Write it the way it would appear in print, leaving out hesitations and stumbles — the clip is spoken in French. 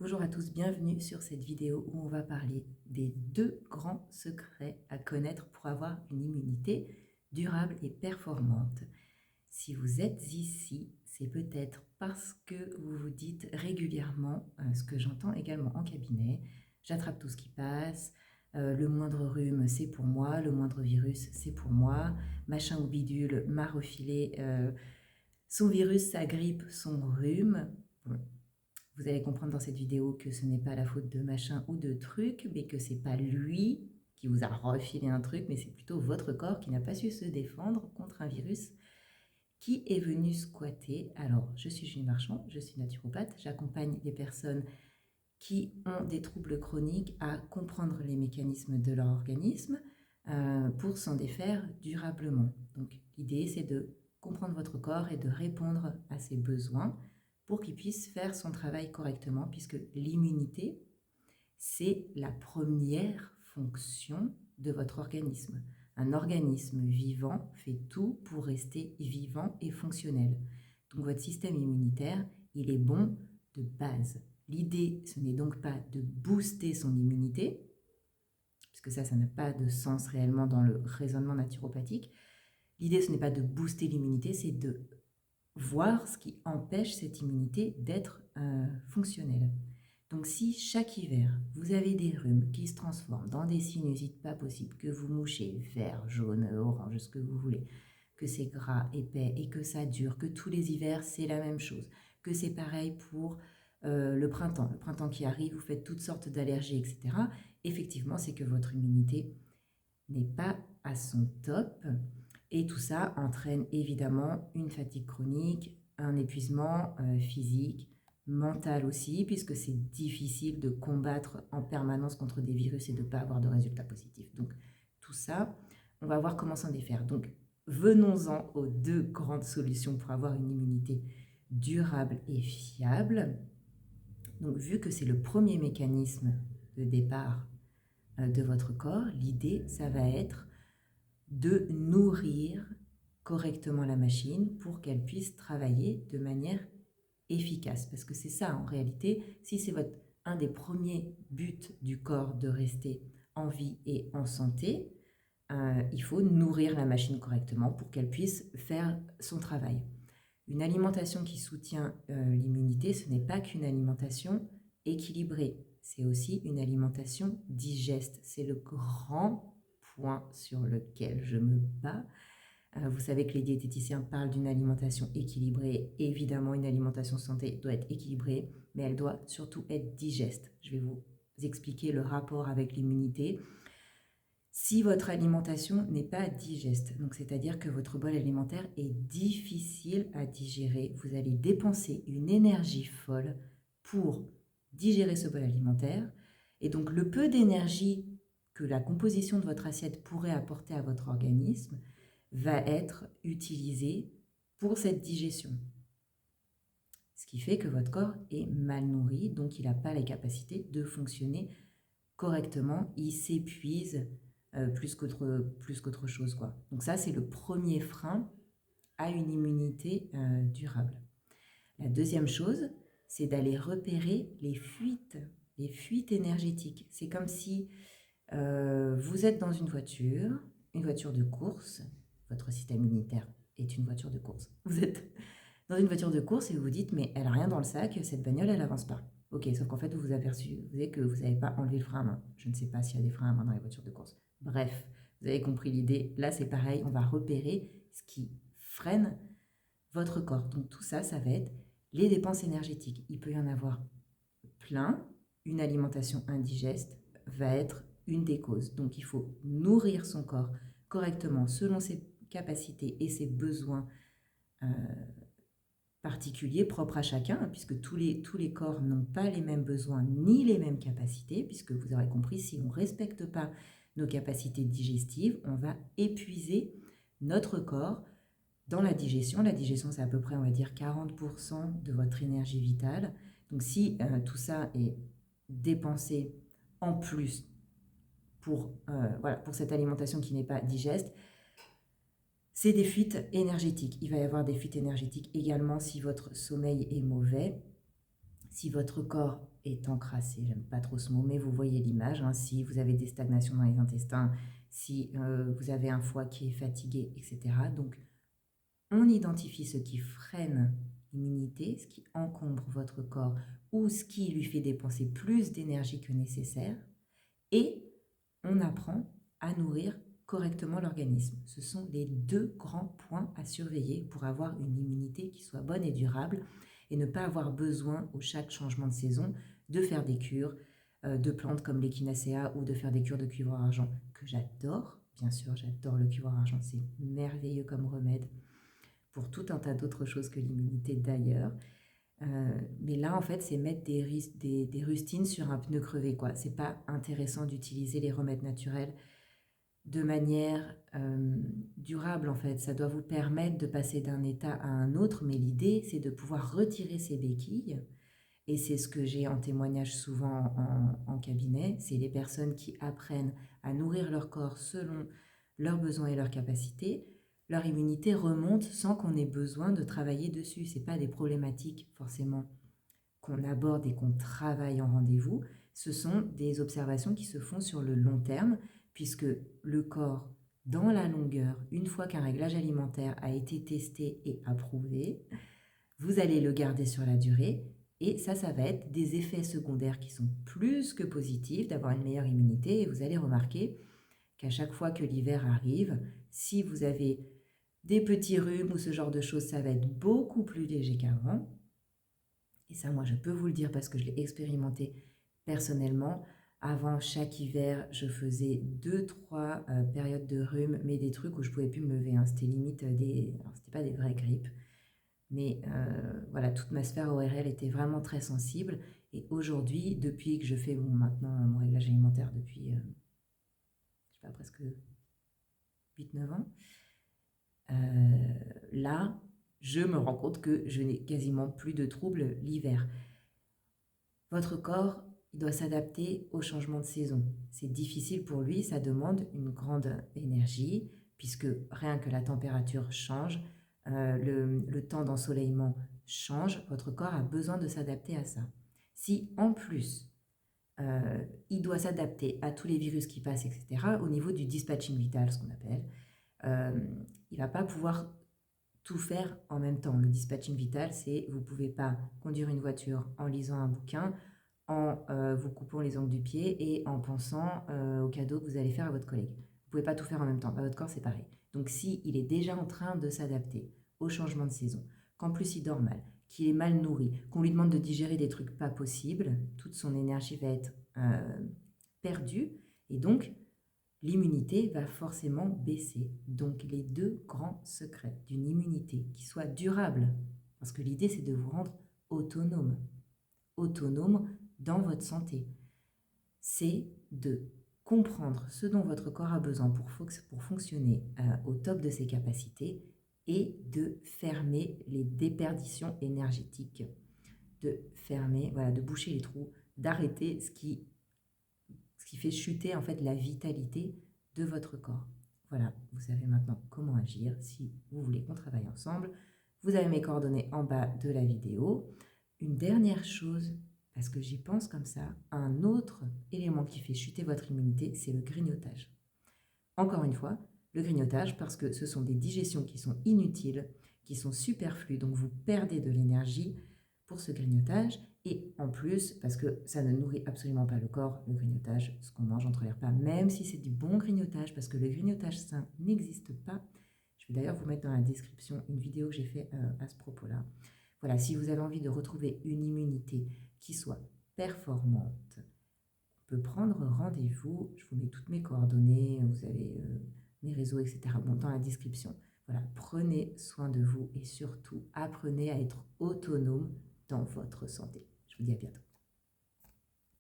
Bonjour à tous, bienvenue sur cette vidéo où on va parler des deux grands secrets à connaître pour avoir une immunité durable et performante. Si vous êtes ici, c'est peut-être parce que vous vous dites régulièrement, ce que j'entends également en cabinet, j'attrape tout ce qui passe, le moindre rhume c'est pour moi, le moindre virus c'est pour moi, machin ou bidule m'a refilé son virus, sa grippe, son rhume. Bon, vous allez comprendre dans cette vidéo que ce n'est pas la faute de machin ou de truc, mais que c'est pas lui qui vous a refilé un truc, mais c'est plutôt votre corps qui n'a pas su se défendre contre un virus qui est venu squatter. Alors, je suis Julie Marchand, je suis naturopathe, j'accompagne les personnes qui ont des troubles chroniques à comprendre les mécanismes de leur organisme pour s'en défaire durablement. Donc, l'idée, c'est de comprendre votre corps et de répondre à ses besoins pour qu'il puisse faire son travail correctement, puisque l'immunité, c'est la première fonction de votre organisme. Un organisme vivant fait tout pour rester vivant et fonctionnel. Donc votre système immunitaire, il est bon de base. L'idée, ce n'est donc pas de booster son immunité, puisque ça n'a pas de sens réellement dans le raisonnement naturopathique. L'idée, ce n'est pas de booster l'immunité, c'est de voir ce qui empêche cette immunité d'être fonctionnelle. Donc si chaque hiver, vous avez des rhumes qui se transforment dans des sinusites pas possibles, que vous mouchez vert, jaune, orange, ce que vous voulez, que c'est gras, épais et que ça dure, que tous les hivers c'est la même chose, que c'est pareil pour le printemps qui arrive, vous faites toutes sortes d'allergies, etc. Effectivement, c'est que votre immunité n'est pas à son top. Et tout ça entraîne évidemment une fatigue chronique, un épuisement physique, mental aussi, puisque c'est difficile de combattre en permanence contre des virus et de ne pas avoir de résultats positifs. Donc tout ça, on va voir comment s'en défaire. Donc venons-en aux deux grandes solutions pour avoir une immunité durable et fiable. Donc vu que c'est le premier mécanisme de départ de votre corps, l'idée, ça va être de nourrir correctement la machine pour qu'elle puisse travailler de manière efficace. Parce que c'est ça en réalité, si c'est un des premiers buts du corps de rester en vie et en santé, il faut nourrir la machine correctement pour qu'elle puisse faire son travail. Une alimentation qui soutient l'immunité, ce n'est pas qu'une alimentation équilibrée, c'est aussi une alimentation digeste. C'est le grand point sur lequel je me bats. Vous savez que les diététiciens parlent d'une alimentation équilibrée. Évidemment, une alimentation santé doit être équilibrée, mais elle doit surtout être digeste. Je vais vous expliquer le rapport avec l'immunité. Si votre alimentation n'est pas digeste, donc c'est-à-dire que votre bol alimentaire est difficile à digérer, vous allez dépenser une énergie folle pour digérer ce bol alimentaire. Et donc le peu d'énergie que la composition de votre assiette pourrait apporter à votre organisme va être utilisé pour cette digestion. Ce qui fait que votre corps est mal nourri, donc il n'a pas la capacité de fonctionner correctement, il s'épuise plus qu'autre chose, quoi. Donc ça, c'est le premier frein à une immunité durable. La deuxième chose, c'est d'aller repérer les fuites énergétiques. C'est comme si vous êtes dans une voiture de course, votre système immunitaire est une voiture de course. Vous êtes dans une voiture de course et vous vous dites, mais elle n'a rien dans le sac, cette bagnole, elle n'avance pas. Ok, sauf qu'en fait, vous vous apercevez que vous n'avez pas enlevé le frein à main. Je ne sais pas s'il y a des freins à main dans les voitures de course. Bref, vous avez compris l'idée. Là, c'est pareil, on va repérer ce qui freine votre corps. Donc tout ça, ça va être les dépenses énergétiques. Il peut y en avoir plein. Une alimentation indigeste va être une des causes. Donc il faut nourrir son corps correctement selon ses capacités et ses besoins particuliers, propres à chacun, puisque tous les corps n'ont pas les mêmes besoins ni les mêmes capacités, puisque vous aurez compris, si on ne respecte pas nos capacités digestives, on va épuiser notre corps dans la digestion. La digestion, c'est à peu près, on va dire, 40% de votre énergie vitale. Donc si tout ça est dépensé en plus pour cette alimentation qui n'est pas digeste, c'est des fuites énergétiques. Il va y avoir des fuites énergétiques également si votre sommeil est mauvais, si votre corps est encrassé. J'aime pas trop ce mot, mais vous voyez l'image, hein. Si vous avez des stagnations dans les intestins, si vous avez un foie qui est fatigué, etc. Donc, on identifie ce qui freine l'immunité, ce qui encombre votre corps ou ce qui lui fait dépenser plus d'énergie que nécessaire, et on apprend à nourrir correctement l'organisme. Ce sont les deux grands points à surveiller pour avoir une immunité qui soit bonne et durable et ne pas avoir besoin, au chaque changement de saison, de faire des cures de plantes comme l'échinacea ou de faire des cures de cuivre argent, que j'adore. Bien sûr, j'adore le cuivre argent, c'est merveilleux comme remède pour tout un tas d'autres choses que l'immunité d'ailleurs. Mais là, en fait, c'est mettre des rustines sur un pneu crevé, quoi. C'est pas intéressant d'utiliser les remèdes naturels de manière durable, en fait. Ça doit vous permettre de passer d'un état à un autre, mais l'idée, c'est de pouvoir retirer ces béquilles. Et c'est ce que j'ai en témoignage souvent en cabinet. C'est les personnes qui apprennent à nourrir leur corps selon leurs besoins et leurs capacités. Leur immunité remonte sans qu'on ait besoin de travailler dessus. Ce n'est pas des problématiques forcément qu'on aborde et qu'on travaille en rendez-vous. Ce sont des observations qui se font sur le long terme, puisque le corps, dans la longueur, une fois qu'un réglage alimentaire a été testé et approuvé, vous allez le garder sur la durée. Et ça va être des effets secondaires qui sont plus que positifs, d'avoir une meilleure immunité. Et vous allez remarquer qu'à chaque fois que l'hiver arrive, si vous avez des petits rhumes ou ce genre de choses, ça va être beaucoup plus léger qu'avant. Et ça, moi, je peux vous le dire parce que je l'ai expérimenté personnellement. Avant chaque hiver, je faisais 2-3 périodes de rhume, mais des trucs où je ne pouvais plus me lever, hein. C'était limite des... Alors, c'était pas des vraies grippes. Mais voilà, toute ma sphère ORL était vraiment très sensible. Et aujourd'hui, depuis que je fais maintenant mon réglage alimentaire depuis, je sais pas, presque 8-9 ans, là, je me rends compte que je n'ai quasiment plus de troubles l'hiver. Votre corps, il doit s'adapter au changement de saison. C'est difficile pour lui, ça demande une grande énergie, puisque rien que la température change, le temps d'ensoleillement change, votre corps a besoin de s'adapter à ça. Si en plus, il doit s'adapter à tous les virus qui passent, etc., au niveau du dispatching vital, ce qu'on appelle, il ne va pas pouvoir tout faire en même temps. Le dispatching vital, c'est vous ne pouvez pas conduire une voiture en lisant un bouquin, en vous coupant les ongles du pied et en pensant au cadeau que vous allez faire à votre collègue. Vous ne pouvez pas tout faire en même temps. Bah, votre corps, c'est pareil. Donc, s'il est déjà en train de s'adapter au changement de saison, qu'en plus il dort mal, qu'il est mal nourri, qu'on lui demande de digérer des trucs pas possibles, toute son énergie va être perdue. Et donc, l'immunité va forcément baisser. Donc les deux grands secrets d'une immunité qui soit durable, parce que l'idée c'est de vous rendre autonome, autonome dans votre santé, c'est de comprendre ce dont votre corps a besoin pour fonctionner au top de ses capacités et de fermer les déperditions énergétiques, de fermer, voilà, de boucher les trous, d'arrêter ce qui fait chuter en fait la vitalité de votre corps. Voilà, vous savez maintenant comment agir si vous voulez qu'on travaille ensemble. Vous avez mes coordonnées en bas de la vidéo. Une dernière chose, parce que j'y pense comme ça, un autre élément qui fait chuter votre immunité, c'est le grignotage. Encore une fois, le grignotage, parce que ce sont des digestions qui sont inutiles, qui sont superflues, donc vous perdez de l'énergie pour ce grignotage. Et en plus, parce que ça ne nourrit absolument pas le corps, le grignotage, ce qu'on mange entre les repas, même si c'est du bon grignotage, parce que le grignotage sain n'existe pas. Je vais d'ailleurs vous mettre dans la description une vidéo que j'ai faite à ce propos-là. Voilà, si vous avez envie de retrouver une immunité qui soit performante, on peut prendre rendez-vous. Je vous mets toutes mes coordonnées, vous avez mes réseaux, etc. Bon, dans la description. Voilà, prenez soin de vous et surtout apprenez à être autonome dans votre santé. Je vous dis à bientôt.